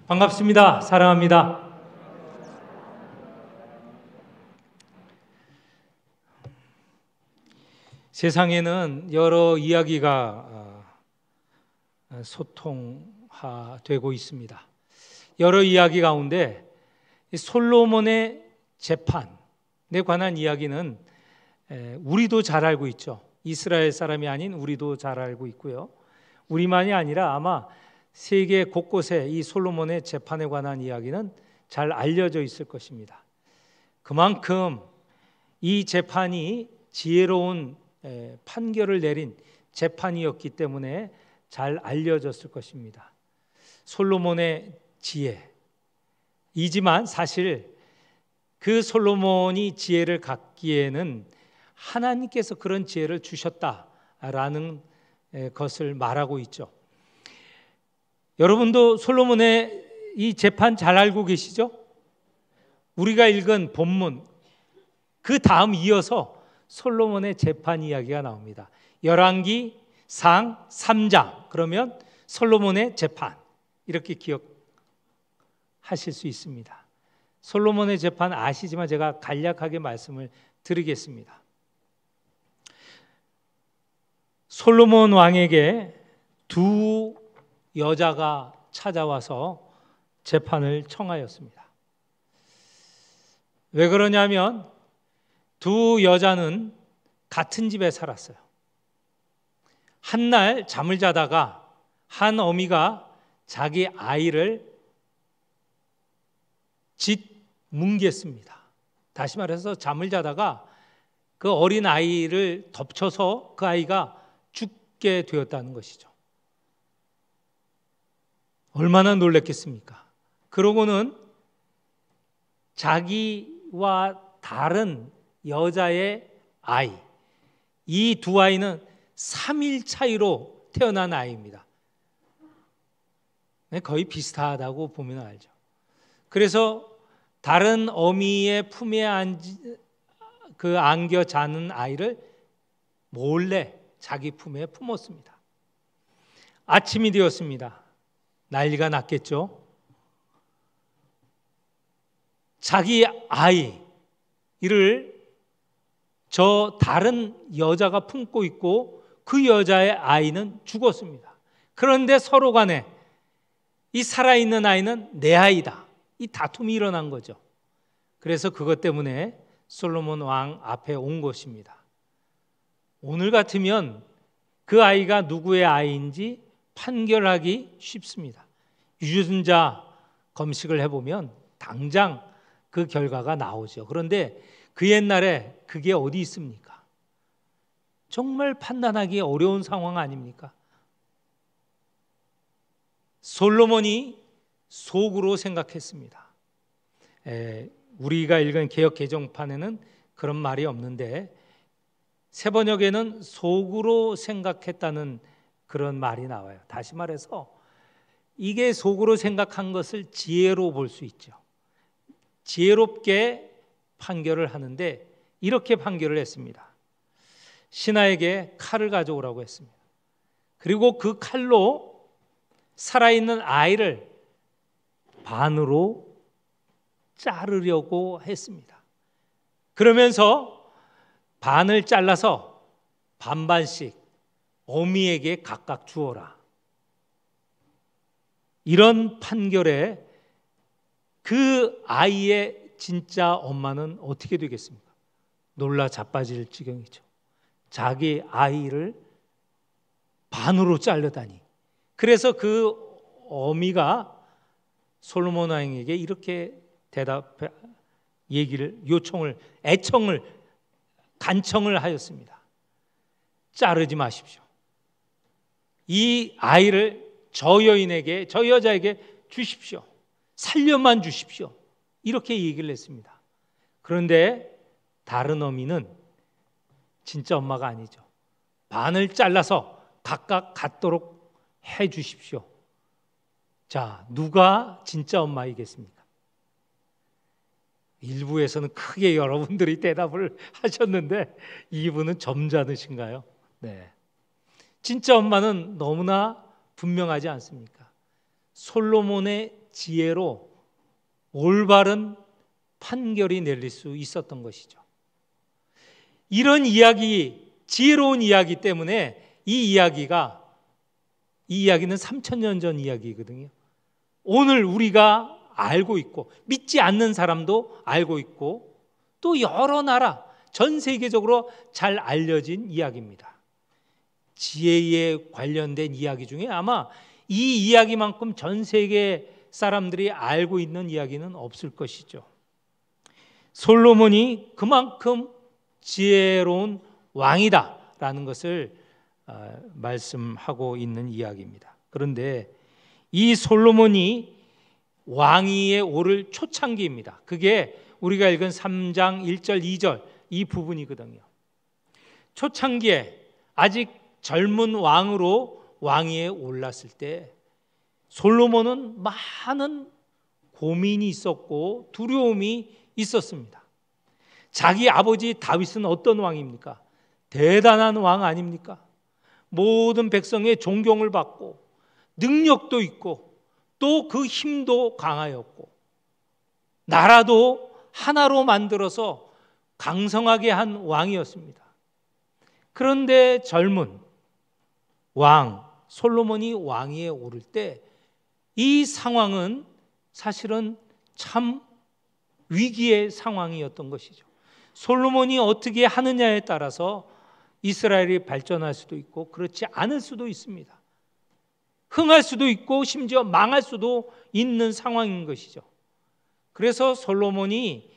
반갑습니다. 사랑합니다. 세상에는 여러 이야기가 소통되고 있습니다. 여러 이야기 가운데 솔로몬의 재판에 관한 이야기는 우리도 잘 알고 있죠. 이스라엘 사람이 아닌 우리도 잘 알고 있고요. 우리만이 아니라 아마 세계 곳곳에 이 솔로몬의 재판에 관한 이야기는 잘 알려져 있을 것입니다. 그만큼 이 재판이 지혜로운 판결을 내린 재판이었기 때문에 잘 알려졌을 것입니다. 솔로몬의 지혜이지만 사실 그 솔로몬이 지혜를 갖기에는 하나님께서 그런 지혜를 주셨다라는 것을 말하고 있죠. 여러분도 솔로몬의 이 재판 잘 알고 계시죠? 우리가 읽은 본문 그 다음 이어서 솔로몬의 재판 이야기가 나옵니다. 열왕기상 3장 그러면 솔로몬의 재판 이렇게 기억하실 수 있습니다. 솔로몬의 재판 아시지만 제가 간략하게 말씀을 드리겠습니다. 솔로몬 왕에게 두 여자가 찾아와서 재판을 청하였습니다. 왜 그러냐면 두 여자는 같은 집에 살았어요. 한날 잠을 자다가 한 어미가 자기 아이를 짓뭉갰습니다. 다시 말해서 잠을 자다가 그 어린 아이를 덮쳐서 그 아이가 죽게 되었다는 것이죠. 얼마나 놀랐겠습니까? 그러고는 자기와 다른 여자의 아이, 이 두 아이는 3일 차이로 태어난 아이입니다. 거의 비슷하다고 보면 알죠. 그래서 다른 어미의 품에 안겨 자는 아이를 몰래 자기 품에 품었습니다. 아침이 되었습니다. 난리가 났겠죠. 자기 아이를 저 다른 여자가 품고 있고 그 여자의 아이는 죽었습니다. 그런데 서로 간에 이 살아있는 아이는 내 아이다. 이 다툼이 일어난 거죠. 그래서 그것 때문에 솔로몬 왕 앞에 온 것입니다. 오늘 같으면 그 아이가 누구의 아이인지 판결하기 쉽습니다. 유전자 검식을 해보면 당장 그 결과가 나오죠. 그런데 그 옛날에 그게 어디 있습니까? 정말 판단하기 어려운 상황 아닙니까? 솔로몬이 속으로 생각했습니다. 우리가 읽은 개역 개정판에는 그런 말이 없는데 세번역에는 속으로 생각했다는 그런 말이 나와요. 다시 말해서 이게 속으로 생각한 것을 지혜로 볼 수 있죠. 지혜롭게 판결을 하는데 이렇게 판결을 했습니다. 신하에게 칼을 가져오라고 했습니다. 그리고 그 칼로 살아있는 아이를 반으로 자르려고 했습니다. 그러면서 반을 잘라서 반반씩 어미에게 각각 주어라. 이런 판결에 그 아이의 진짜 엄마는 어떻게 되겠습니까? 놀라 자빠질 지경이죠. 자기 아이를 반으로 자르다니. 그래서 그 어미가 솔로몬 왕에게 이렇게 간청을 하였습니다. 자르지 마십시오. 이 아이를 저 여자에게 주십시오. 살려만 주십시오. 이렇게 얘기를 했습니다. 그런데 다른 어미는 진짜 엄마가 아니죠. 반을 잘라서 각각 갖도록 해 주십시오. 자, 누가 진짜 엄마이겠습니까? 일부에서는 크게 여러분들이 대답을 하셨는데 2부는 점잖으신가요? 네. 진짜 엄마는 너무나 분명하지 않습니까? 솔로몬의 지혜로 올바른 판결이 내릴 수 있었던 것이죠. 이런 이야기, 지혜로운 이야기 때문에 이 이야기는 3000년 전 이야기거든요. 오늘 우리가 알고 있고 믿지 않는 사람도 알고 있고 또 여러 나라, 전 세계적으로 잘 알려진 이야기입니다. 지혜에 관련된 이야기 중에 아마 이 이야기만큼 전 세계 사람들이 알고 있는 이야기는 없을 것이죠. 솔로몬이 그만큼 지혜로운 왕이다라는 것을 말씀하고 있는 이야기입니다. 그런데 이 솔로몬이 왕위에 오를 초창기입니다. 그게 우리가 읽은 3장 1절 2절 이 부분이거든요. 초창기에 아직 젊은 왕으로 왕위에 올랐을 때 솔로몬은 많은 고민이 있었고 두려움이 있었습니다. 자기 아버지 다윗은 어떤 왕입니까? 대단한 왕 아닙니까? 모든 백성의 존경을 받고 능력도 있고 또 그 힘도 강하였고 나라도 하나로 만들어서 강성하게 한 왕이었습니다. 그런데 젊은 왕 솔로몬이 왕위에 오를 때 이 상황은 사실은 참 위기의 상황이었던 것이죠. 솔로몬이 어떻게 하느냐에 따라서 이스라엘이 발전할 수도 있고 그렇지 않을 수도 있습니다. 흥할 수도 있고 심지어 망할 수도 있는 상황인 것이죠. 그래서 솔로몬이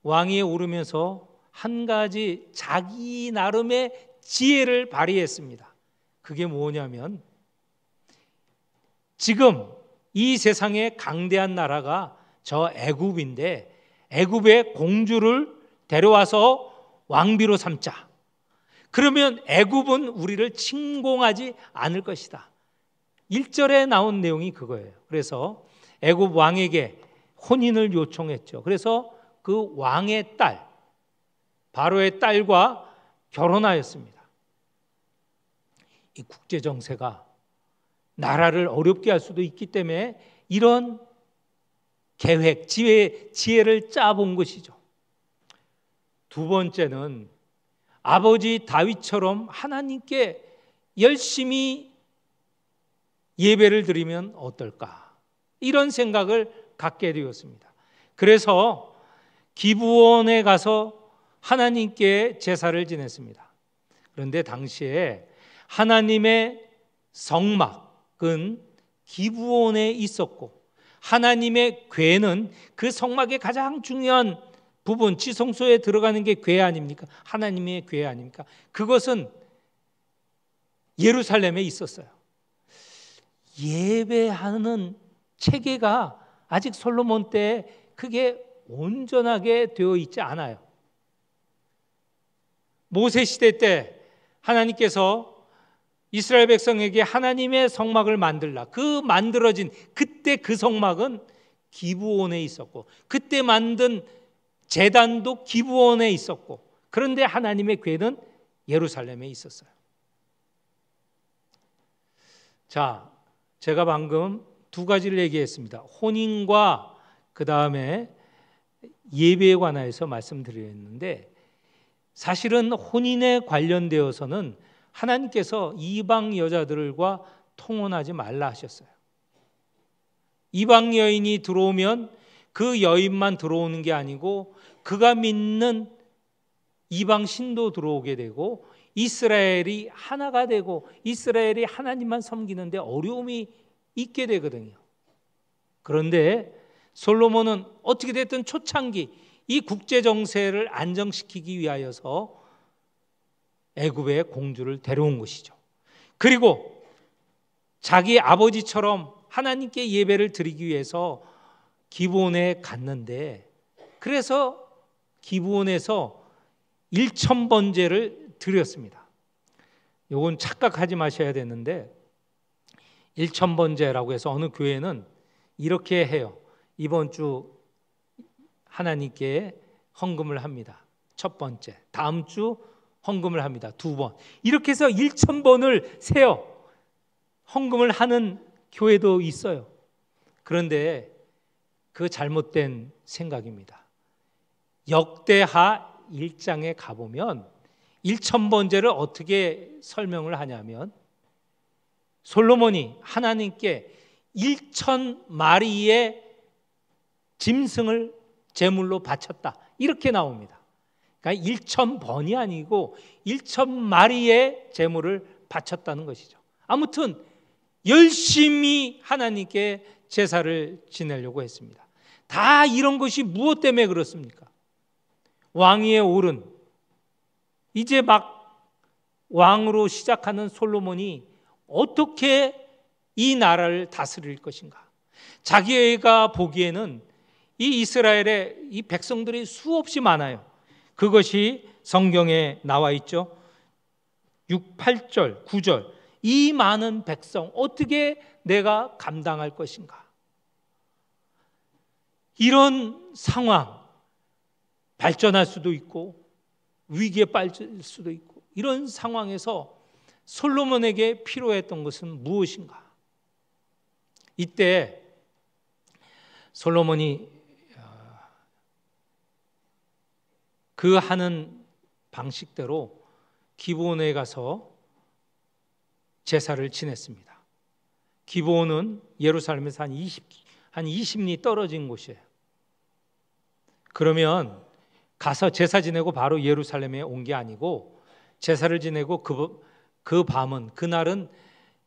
왕위에 오르면서 한 가지 자기 나름의 지혜를 발휘했습니다. 그게 뭐냐면 지금 이 세상에 강대한 나라가 저 애굽인데 애굽의 공주를 데려와서 왕비로 삼자. 그러면 애굽은 우리를 침공하지 않을 것이다. 1절에 나온 내용이 그거예요. 그래서 애굽 왕에게 혼인을 요청했죠. 그래서 그 왕의 딸, 바로의 딸과 결혼하였습니다. 이 국제 정세가 나라를 어렵게 할 수도 있기 때문에 이런 계획, 지혜를 짜본 것이죠. 두 번째는 아버지 다윗처럼 하나님께 열심히 예배를 드리면 어떨까? 이런 생각을 갖게 되었습니다. 그래서 기브온에 가서 하나님께 제사를 지냈습니다. 그런데 당시에 하나님의 성막은 기브온에 있었고 하나님의 궤는 그 성막의 가장 중요한 부분, 지성소에 들어가는 게 궤 아닙니까? 하나님의 궤 아닙니까? 그것은 예루살렘에 있었어요. 예배하는 체계가 아직 솔로몬 때 그게 온전하게 되어 있지 않아요. 모세 시대 때 하나님께서 이스라엘 백성에게 하나님의 성막을 만들라. 그 만들어진 그때 그 성막은 기브온에 있었고 그때 만든 제단도 기브온에 있었고 그런데 하나님의 궤는 예루살렘에 있었어요. 자, 제가 방금 두 가지를 얘기했습니다. 혼인과 그 다음에 예배에 관하여서 말씀드렸는데 사실은 혼인에 관련되어서는 하나님께서 이방 여자들과 통혼하지 말라 하셨어요. 이방 여인이 들어오면 그 여인만 들어오는 게 아니고 그가 믿는 이방 신도 들어오게 되고 이스라엘이 하나가 되고 이스라엘이 하나님만 섬기는데 어려움이 있게 되거든요. 그런데 솔로몬은 어떻게 됐든 초창기 이 국제 정세를 안정시키기 위하여서 애굽의 공주를 데려온 것이죠. 그리고 자기 아버지처럼 하나님께 예배를 드리기 위해서 기브온에 갔는데 그래서 기브온에서 1000번제를 드렸습니다. 이건 착각하지 마셔야 되는데 1000번제라고 해서 어느 교회는 이렇게 해요. 이번 주 하나님께 헌금을 합니다. 첫 번째. 다음 주 헌금을 합니다. 2번. 이렇게 해서 1000번을 세어 헌금을 하는 교회도 있어요. 그런데 그 잘못된 생각입니다. 역대하 1장에 가보면 1000번제를 어떻게 설명을 하냐면 솔로몬이 하나님께 1000마리의 짐승을 제물로 바쳤다, 이렇게 나옵니다. 그러니까 1000번이 아니고 1000마리의 제물을 바쳤다는 것이죠. 아무튼 열심히 하나님께 제사를 지내려고 했습니다. 다 이런 것이 무엇 때문에 그렇습니까? 왕위에 오른, 이제 막 왕으로 시작하는 솔로몬이 어떻게 이 나라를 다스릴 것인가? 자기가 보기에는 이 이스라엘의 이 백성들이 수없이 많아요. 그것이 성경에 나와 있죠. 6, 8절, 9절. 이 많은 백성 어떻게 내가 감당할 것인가? 이런 상황, 발전할 수도 있고 위기에 빠질 수도 있고, 이런 상황에서 솔로몬에게 필요했던 것은 무엇인가? 이때 솔로몬이 그 하는 방식대로 기브온에 가서 제사를 지냈습니다. 기브온은 예루살렘에서 한 20리 떨어진 곳이에요. 그러면 가서 제사 지내고 바로 예루살렘에 온 게 아니고 제사를 지내고 그 밤은, 그날은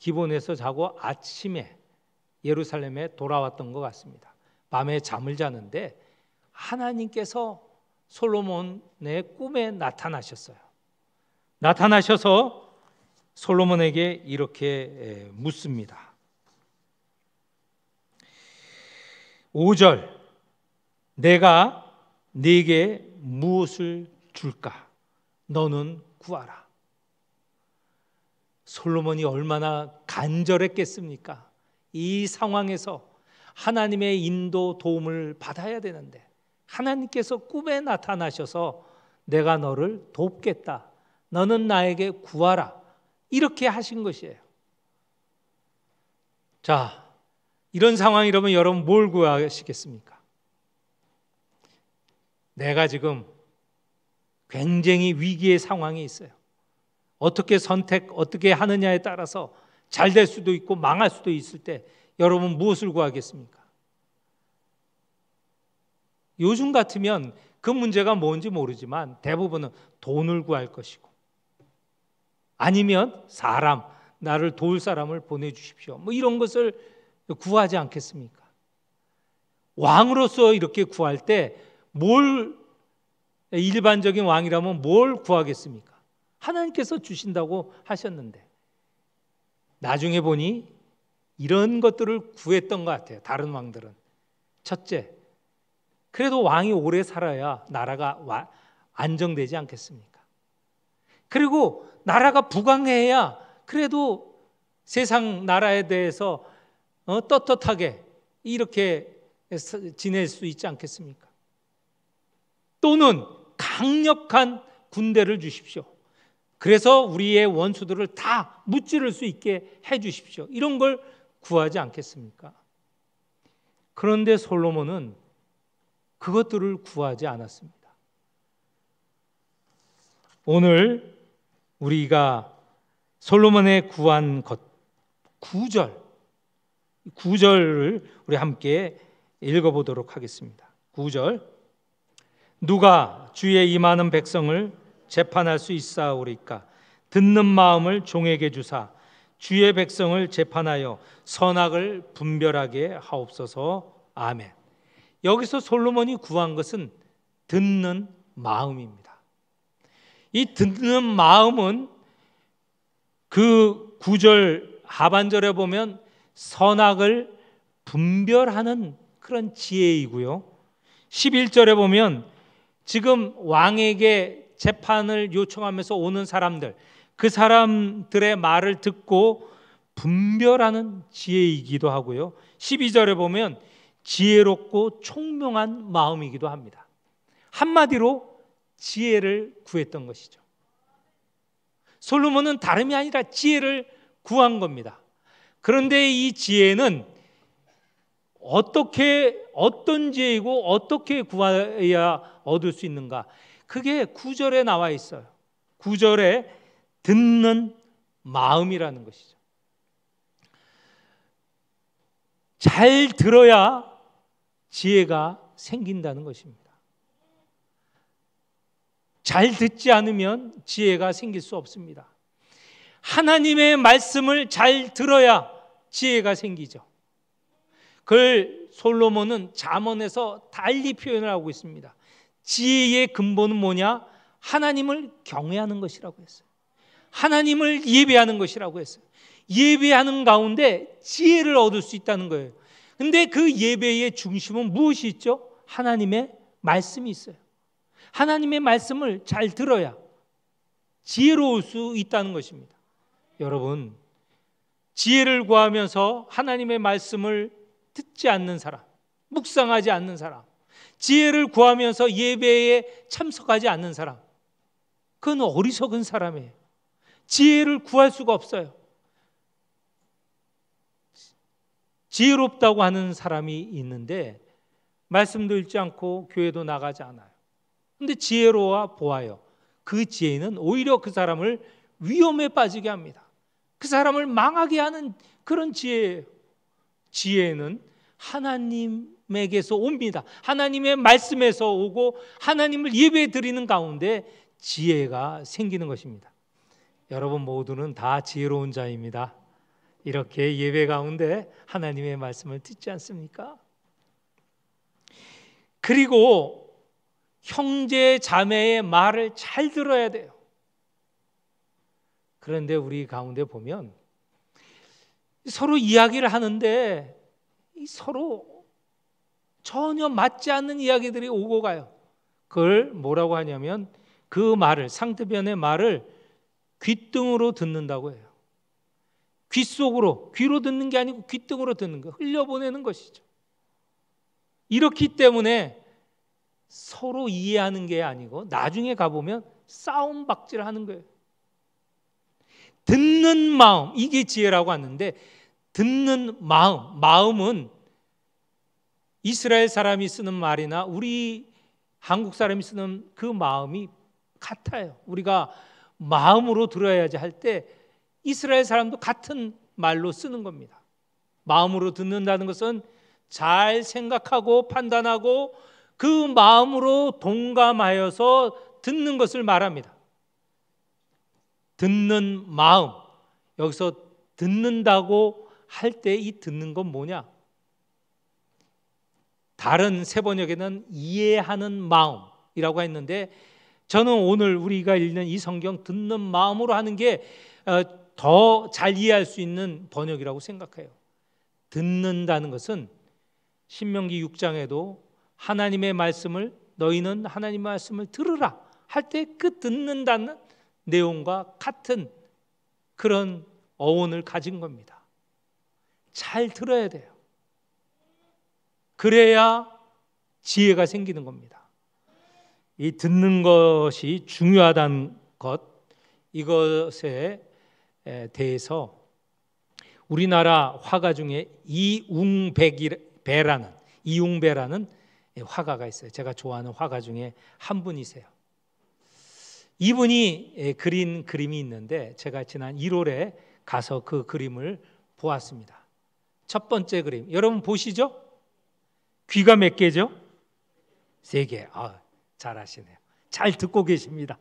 기브온에서 자고 아침에 예루살렘에 돌아왔던 것 같습니다. 밤에 잠을 자는데 하나님께서 솔로몬의 꿈에 나타나셨어요. 나타나셔서 솔로몬에게 이렇게 묻습니다. 5절, 내가 네게 무엇을 줄까? 너는 구하라. 솔로몬이 얼마나 간절했겠습니까? 이 상황에서 하나님의 인도, 도움을 받아야 되는데 하나님께서 꿈에 나타나셔서 내가 너를 돕겠다, 너는 나에게 구하라, 이렇게 하신 것이에요. 자, 이런 상황이라면 여러분 뭘 구하시겠습니까? 내가 지금 굉장히 위기의 상황에 있어요. 어떻게 어떻게 하느냐에 따라서 잘 될 수도 있고 망할 수도 있을 때 여러분 무엇을 구하겠습니까? 요즘 같으면 그 문제가 뭔지 모르지만 대부분은 돈을 구할 것이고, 아니면 사람, 나를 도울 사람을 보내주십시오, 뭐 이런 것을 구하지 않겠습니까? 왕으로서 이렇게 구할 때 일반적인 왕이라면 뭘 구하겠습니까? 하나님께서 주신다고 하셨는데, 나중에 보니 이런 것들을 구했던 것 같아요. 다른 왕들은. 첫째, 그래도 왕이 오래 살아야 나라가 안정되지 않겠습니까? 그리고 나라가 부강해야 그래도 세상 나라에 대해서 떳떳하게 이렇게 지낼 수 있지 않겠습니까? 또는 강력한 군대를 주십시오. 그래서 우리의 원수들을 다 무찌를 수 있게 해 주십시오. 이런 걸 구하지 않겠습니까? 그런데 솔로몬은 그것들을 구하지 않았습니다. 오늘 우리가 솔로몬의 구한 것 9절을 우리 함께 읽어보도록 하겠습니다. 9절, 누가 주의 이 많은 백성을 재판할 수 있사오리까? 듣는 마음을 종에게 주사 주의 백성을 재판하여 선악을 분별하게 하옵소서. 아멘. 여기서 솔로몬이 구한 것은 듣는 마음입니다. 이 듣는 마음은 그 9절 하반절에 보면 선악을 분별하는 그런 지혜이고요, 11절에 보면 지금 왕에게 재판을 요청하면서 오는 사람들, 그 사람들의 말을 듣고 분별하는 지혜이기도 하고요, 12절에 보면 지혜롭고 총명한 마음이기도 합니다. 한마디로 지혜를 구했던 것이죠. 솔로몬은 다름이 아니라 지혜를 구한 겁니다. 그런데 이 지혜는 어떤 지혜이고 어떻게 구해야 얻을 수 있는가? 그게 9절에 나와 있어요. 9절에 듣는 마음이라는 것이죠. 잘 들어야 지혜가 생긴다는 것입니다. 잘 듣지 않으면 지혜가 생길 수 없습니다. 하나님의 말씀을 잘 들어야 지혜가 생기죠. 그걸 솔로몬은 잠언에서 달리 표현을 하고 있습니다. 지혜의 근본은 뭐냐? 하나님을 경외하는 것이라고 했어요. 하나님을 예배하는 것이라고 했어요. 예배하는 가운데 지혜를 얻을 수 있다는 거예요. 근데 그 예배의 중심은 무엇이 있죠? 하나님의 말씀이 있어요. 하나님의 말씀을 잘 들어야 지혜로울 수 있다는 것입니다. 여러분, 지혜를 구하면서 하나님의 말씀을 듣지 않는 사람, 묵상하지 않는 사람, 지혜를 구하면서 예배에 참석하지 않는 사람, 그건 어리석은 사람이에요. 지혜를 구할 수가 없어요. 지혜롭다고 하는 사람이 있는데 말씀도 읽지 않고 교회도 나가지 않아요. 근데 지혜로워 보아요. 그 지혜는 오히려 그 사람을 위험에 빠지게 합니다. 그 사람을 망하게 하는 그런 지혜예요. 지혜는 하나님에게서 옵니다. 하나님의 말씀에서 오고 하나님을 예배 드리는 가운데 지혜가 생기는 것입니다. 여러분 모두는 다 지혜로운 자입니다. 이렇게 예배 가운데 하나님의 말씀을 듣지 않습니까? 그리고 형제 자매의 말을 잘 들어야 돼요. 그런데 우리 가운데 보면 서로 이야기를 하는데 서로 전혀 맞지 않는 이야기들이 오고 가요. 그걸 뭐라고 하냐면 그 말을, 상대편의 말을 귓등으로 듣는다고 해요. 귓속으로, 귀로 듣는 게 아니고 귓등으로 듣는 거, 흘려보내는 것이죠. 이렇기 때문에 서로 이해하는 게 아니고 나중에 가보면 싸움박질을 하는 거예요. 듣는 마음, 이게 지혜라고 하는데 듣는 마음은 이스라엘 사람이 쓰는 말이나 우리 한국 사람이 쓰는 그 마음이 같아요. 우리가 마음으로 들어야지 할 때 이스라엘 사람도 같은 말로 쓰는 겁니다. 마음으로 듣는다는 것은 잘 생각하고 판단하고 그 마음으로 동감하여서 듣는 것을 말합니다. 듣는 마음, 여기서 듣는다고 할 때 이 듣는 건 뭐냐? 다른 세 번역에는 이해하는 마음이라고 했는데 저는 오늘 우리가 읽는 이 성경 듣는 마음으로 하는 게 더 잘 이해할 수 있는 번역이라고 생각해요. 듣는다는 것은 신명기 6장에도 하나님의 말씀을 너희는 하나님의 말씀을 들으라 할 때 그 듣는다는 내용과 같은 그런 어원을 가진 겁니다. 잘 들어야 돼요. 그래야 지혜가 생기는 겁니다. 이 듣는 것이 중요하다는 것, 이것에 대해서 우리나라 화가 중에 이웅배라는 화가가 있어요. 제가 좋아하는 화가 중에 한 분이세요. 이분이 그린 그림이 있는데 제가 지난 1월에 가서 그 그림을 보았습니다. 첫 번째 그림, 여러분 보시죠? 귀가 몇 개죠? 3개. 잘하시네요. 잘 듣고 계십니다.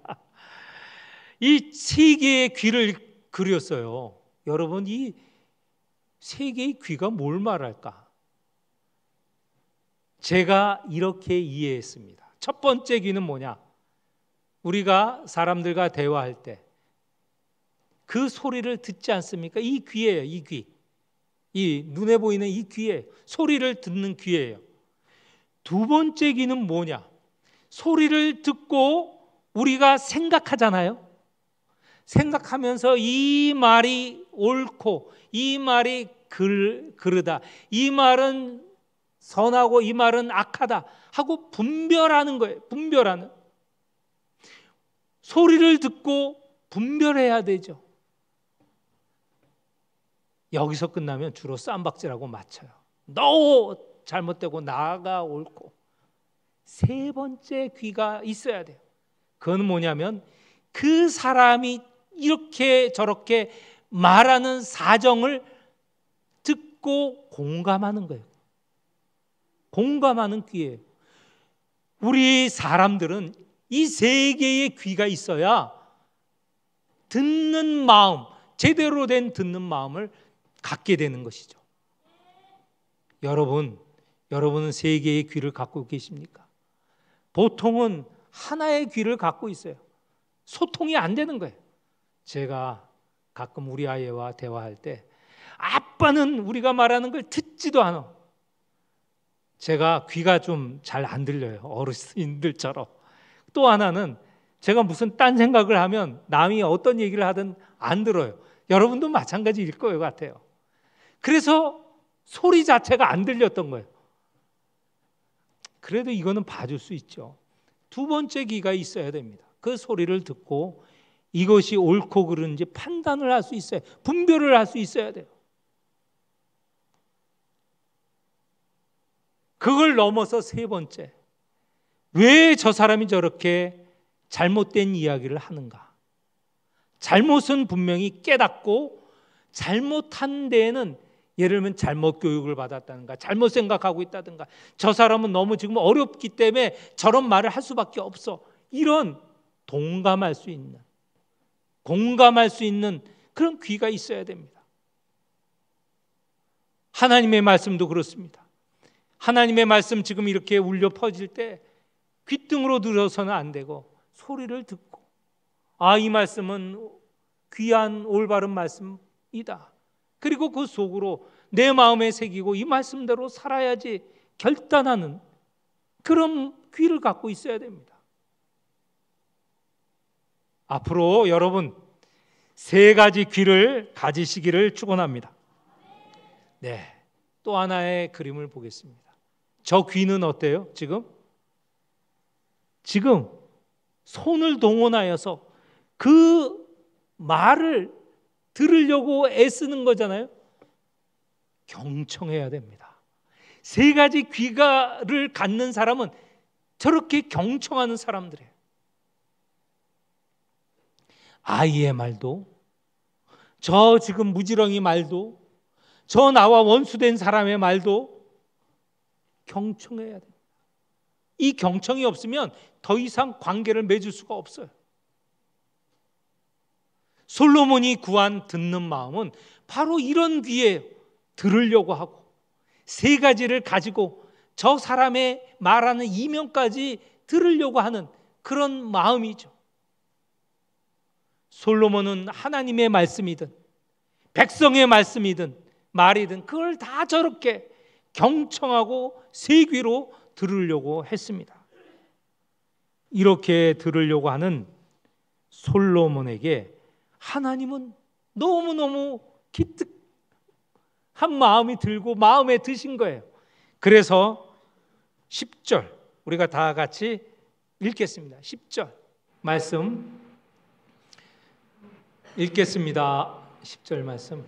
이 3개의 귀를 그렸어요. 여러분 이 3개의 귀가 뭘 말할까? 제가 이렇게 이해했습니다. 첫 번째 귀는 뭐냐? 우리가 사람들과 대화할 때 그 소리를 듣지 않습니까? 이 귀예요. 이 귀. 이 눈에 보이는 이 귀에 소리를 듣는 귀예요. 두 번째 귀는 뭐냐? 소리를 듣고 우리가 생각하잖아요. 생각하면서 이 말이 옳고 이 말이 그르다, 이 말은 선하고 이 말은 악하다 하고 분별하는 거예요. 분별하는. 소리를 듣고 분별해야 되죠. 여기서 끝나면 주로 쌈박질하고 맞춰요. 너 잘못되고 나가 옳고, 세 번째 귀가 있어야 돼요. 그건 뭐냐면 그 사람이 이렇게 저렇게 말하는 사정을 듣고 공감하는 거예요. 공감하는 귀예요. 우리 사람들은 이 세 개의 귀가 있어야 듣는 마음, 제대로 된 듣는 마음을 갖게 되는 것이죠. 여러분은 세 개의 귀를 갖고 계십니까? 보통은 하나의 귀를 갖고 있어요. 소통이 안 되는 거예요. 제가 가끔 우리 아이와 대화할 때 아빠는 우리가 말하는 걸 듣지도 않아. 제가 귀가 좀 잘 안 들려요. 어르신들처럼. 또 하나는 제가 무슨 딴 생각을 하면 남이 어떤 얘기를 하든 안 들어요. 여러분도 마찬가지일 거예요 같아요. 그래서 소리 자체가 안 들렸던 거예요. 그래도 이거는 봐줄 수 있죠. 두 번째 귀가 있어야 됩니다. 그 소리를 듣고 이것이 옳고 그른지 판단을 할 수 있어요. 분별을 할 수 있어야 돼요. 그걸 넘어서 세 번째, 왜 저 사람이 저렇게 잘못된 이야기를 하는가? 잘못은 분명히 깨닫고 잘못한 데에는 예를 들면 잘못 교육을 받았다든가 잘못 생각하고 있다든가 저 사람은 너무 지금 어렵기 때문에 저런 말을 할 수밖에 없어, 이런 공감할 수 있는 그런 귀가 있어야 됩니다. 하나님의 말씀도 그렇습니다. 하나님의 말씀 지금 이렇게 울려 퍼질 때 귓등으로 들어서는 안 되고 소리를 듣고, 이 말씀은 귀한 올바른 말씀이다. 그리고 그 속으로 내 마음에 새기고 이 말씀대로 살아야지 결단하는 그런 귀를 갖고 있어야 됩니다. 앞으로 여러분 세 가지 귀를 가지시기를 축원합니다. 네, 또 하나의 그림을 보겠습니다. 저 귀는 어때요? 지금 손을 동원하여서 그 말을 들으려고 애쓰는 거잖아요. 경청해야 됩니다. 세 가지 귀를 갖는 사람은 저렇게 경청하는 사람들이에요. 아이의 말도, 저 지금 무지렁이 말도, 저 나와 원수된 사람의 말도 경청해야 됩니다. 이 경청이 없으면 더 이상 관계를 맺을 수가 없어요. 솔로몬이 구한 듣는 마음은 바로 이런 귀에 들으려고 하고 세 가지를 가지고 저 사람의 말하는 이면까지 들으려고 하는 그런 마음이죠. 솔로몬은 하나님의 말씀이든 백성의 말씀이든 말이든 그걸 다 저렇게 경청하고 세 귀로 들으려고 했습니다. 이렇게 들으려고 하는 솔로몬에게 하나님은 너무너무 기특한 마음이 들고 마음에 드신 거예요. 그래서 10절 우리가 다 같이 읽겠습니다. 10절 말씀 읽겠습니다. 10절 말씀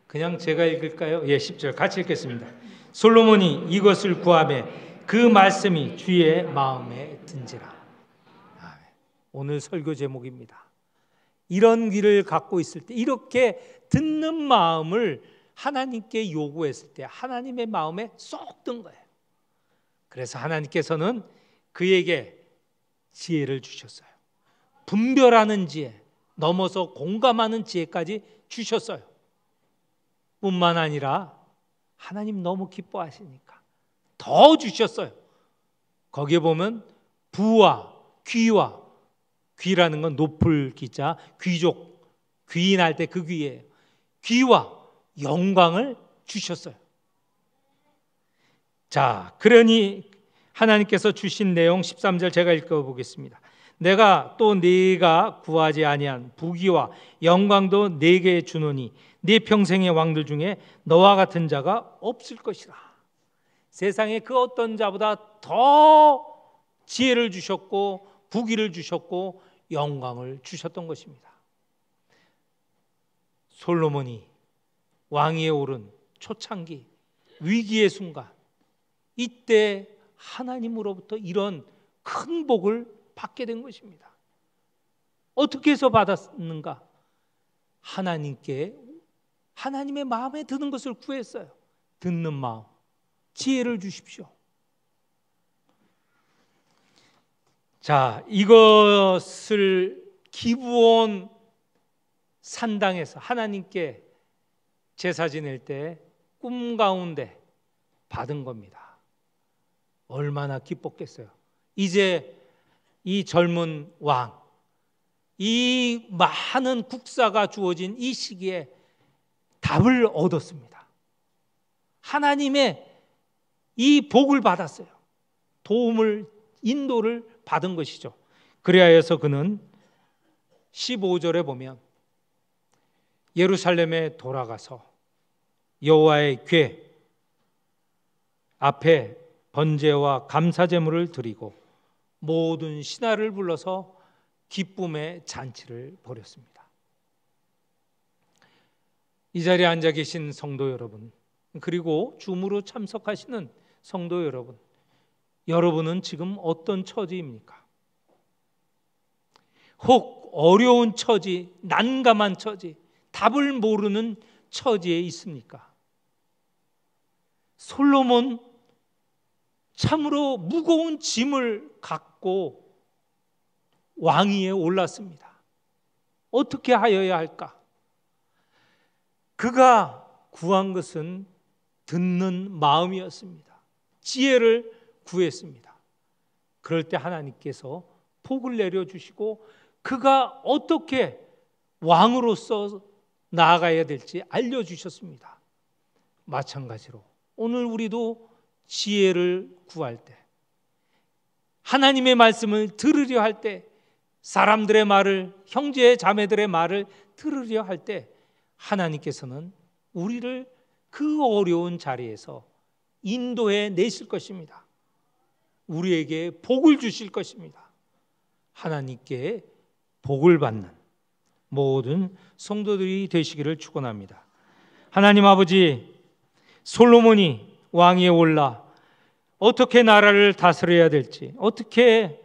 그냥 제가 읽을까요? 10절 같이 읽겠습니다. 솔로몬이 이것을 구하매 그 말씀이 주의 마음에 든지라. 오늘 설교 제목입니다. 이런 귀를 갖고 있을 때, 이렇게 듣는 마음을 하나님께 요구했을 때 하나님의 마음에 쏙 든 거예요. 그래서 하나님께서는 그에게 지혜를 주셨어요. 분별하는 지혜, 넘어서 공감하는 지혜까지 주셨어요. 뿐만 아니라 하나님 너무 기뻐하시니까 더 주셨어요. 거기에 보면 부와 귀와, 귀라는 건 높을 귀자, 귀족, 귀인할 때 그 귀예요. 귀와 영광을 주셨어요. 자, 그러니 하나님께서 주신 내용 13절 제가 읽어보겠습니다. 내가 또 네가 구하지 아니한 부귀와 영광도 네게 주노니 네 평생의 왕들 중에 너와 같은 자가 없을 것이라. 세상에 그 어떤 자보다 더 지혜를 주셨고 부귀를 주셨고 영광을 주셨던 것입니다. 솔로몬이 왕위에 오른 초창기 위기의 순간 이때 하나님으로부터 이런 큰 복을 받게 된 것입니다. 어떻게 해서 받았는가? 하나님의 마음에 드는 것을 구했어요. 듣는 마음, 지혜를 주십시오. 자, 이것을 기브온 산당에서 하나님께 제사 지낼 때 꿈 가운데 받은 겁니다. 얼마나 기뻤겠어요. 이제 이 젊은 왕, 이 많은 국사가 주어진 이 시기에 답을 얻었습니다. 하나님의 이 복을 받았어요. 인도를 받은 것이죠. 그리하여서 그는 15절에 보면 예루살렘에 돌아가서 여호와의 궤 앞에 번제와 감사 제물을 드리고 모든 신하를 불러서 기쁨의 잔치를 벌였습니다. 이 자리에 앉아 계신 성도 여러분, 그리고 줌으로 참석하시는 성도 여러분, 여러분은 지금 어떤 처지입니까? 혹 어려운 처지, 난감한 처지, 답을 모르는 처지에 있습니까? 솔로몬 참으로 무거운 짐을 갖고 왕위에 올랐습니다. 어떻게 하여야 할까? 그가 구한 것은 듣는 마음이었습니다. 지혜를 구했습니다. 그럴 때 하나님께서 복을 내려주시고 그가 어떻게 왕으로서 나아가야 될지 알려주셨습니다. 마찬가지로 오늘 우리도 지혜를 구할 때, 하나님의 말씀을 들으려 할 때, 사람들의 말을, 형제 자매들의 말을 들으려 할 때 하나님께서는 우리를 그 어려운 자리에서 인도해 내실 것입니다. 우리에게 복을 주실 것입니다. 하나님께 복을 받는 모든 성도들이 되시기를 축원합니다. 하나님 아버지, 솔로몬이 왕위에 올라 어떻게 나라를 다스려야 될지, 어떻게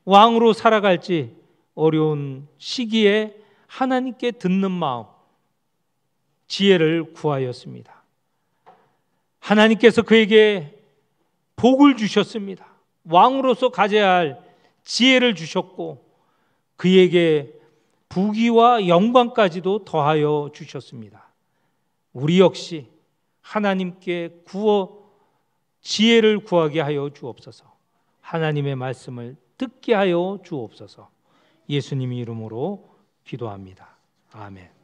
왕으로 살아갈지 어려운 시기에 하나님께 듣는 마음, 지혜를 구하였습니다. 하나님께서 그에게 복을 주셨습니다. 왕으로서 가져야 할 지혜를 주셨고 그에게 부귀와 영광까지도 더하여 주셨습니다. 우리 역시 하나님께 지혜를 구하게 하여 주옵소서. 하나님의 말씀을 듣게 하여 주옵소서. 예수님의 이름으로 기도합니다. 아멘.